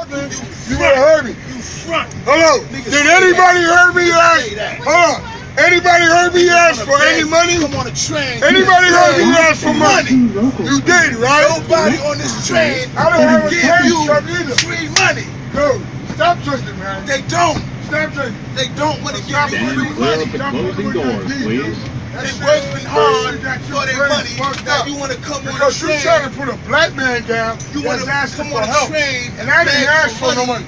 man. You would have heard me. You front. Hello. Did anybody heard me ask? Hold on. Anybody heard me ask for any money? Come on a train. Anybody heard me ask for money? You did, right? Nobody on this train I don't have a give train you truck either. free money. Dude, stop drinking, man. They don't. Stop drinking. They don't want to give you free Clear money. up the closing doors, please. They working hard for their money. Now you want to come on a Because you train. trying to put a black man down, You want to asking come for on a help. train And I didn't ask for no money.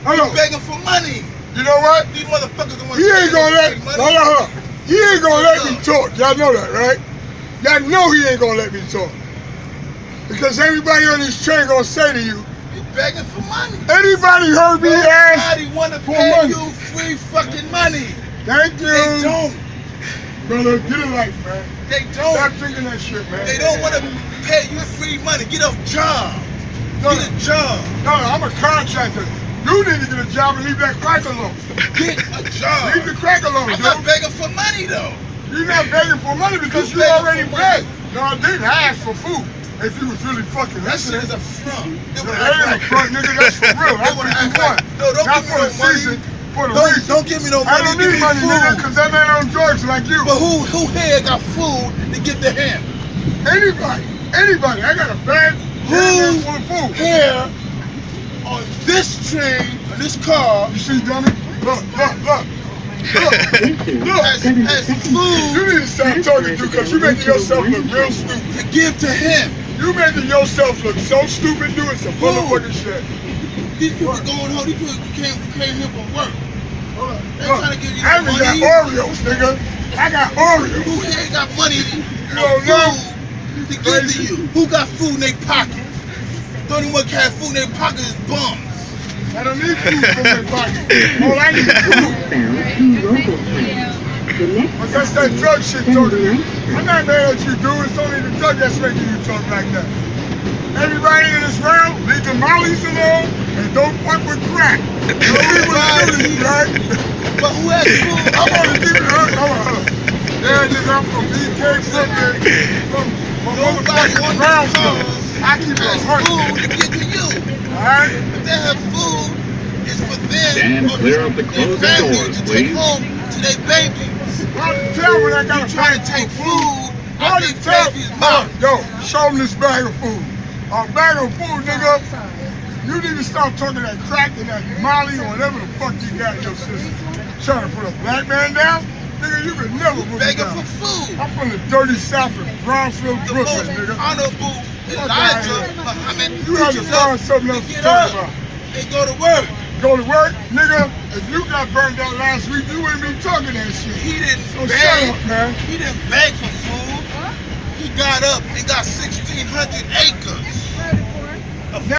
Hold on. Begging for money. You know what? These motherfuckers don't want He ain't gonna let free money. hold on. He ain't gonna let me talk. Y'all know that, right? Y'all know he ain't gonna let me talk. Because everybody on this train gonna say to you, You begging for money. anybody heard me ask? Nobody want to for pay money. you free fucking money. Thank you. They don't. Brother, get a life, man. They don't. Stop drinking that shit, man. They don't want to pay you free money. Get a job. No, Get a job. no, I'm a contractor. You need to get a job and leave that crack alone. Get a job. Leave the crack alone, I'm dude. not begging for money though. You're not begging for money because you begging already for money. begged. No, I didn't ask for food. If you was really fucking That shit listening. is a front. They No, wanna that act ain't a like- front, nigga. That's for real. They That's wanna what you act want. like- No, don't Not give me for no the money. season, for the reason. Don't give me no money. I don't give need me money, food. nigga, because I'm not on drugs like you. But who here got food to give to him? Anybody. I got a bag Who full of food. here on this train, on this car, You see, dummy? Look. has You food need to stop talking to because you making yourself look real stupid. to give to him? You making yourself look so stupid doing some motherfucking shit. These people going home. These people came here from work. Hold on. They Look, trying to give you I even got money. Oreos, nigga. I got Oreos. Who here got money don't or know? food to give to you? Who got food in their pocket? The only one can have food in their pocket is bums. I don't need food from my pocket. All I need is food. But that's that drug shit talking to me. I'm not mad at you, dude. It's only the drug that's making you talk like that. Everybody in this round, leave the mollies alone and don't fuck with crack. Don't leave with the right? But who has food? I'm on the deep hold on. Yeah, nigga, I'm from BK, from Nobody on brown this car stuff. I keep it has hurt. food to give to you. Alright? If they have food, it's for them Stand or clear of the their closing family doors, to take please. home to their babies. Hard to tell when I got You a trying bag to take full of food. food Hard out to their tell. baby's mouth. Yo, show them this bag of food. A bag of food, nigga. You need to stop talking that crack and that molly or whatever the fuck you got in your system. Trying to put a black man down? Nigga, you could never put me Begging down. for food. I'm from the dirty south of Brownsville, The Brooklyn, most nigga. honorable Elijah Muhammad You have to teaches find us something to else to get talk up about. and go to work. Go to work, nigga. If you got burned out last week, you wouldn't be talking that shit. He didn't So beg. shut up, man. He didn't beg for food. He got up and got 1,600 acres.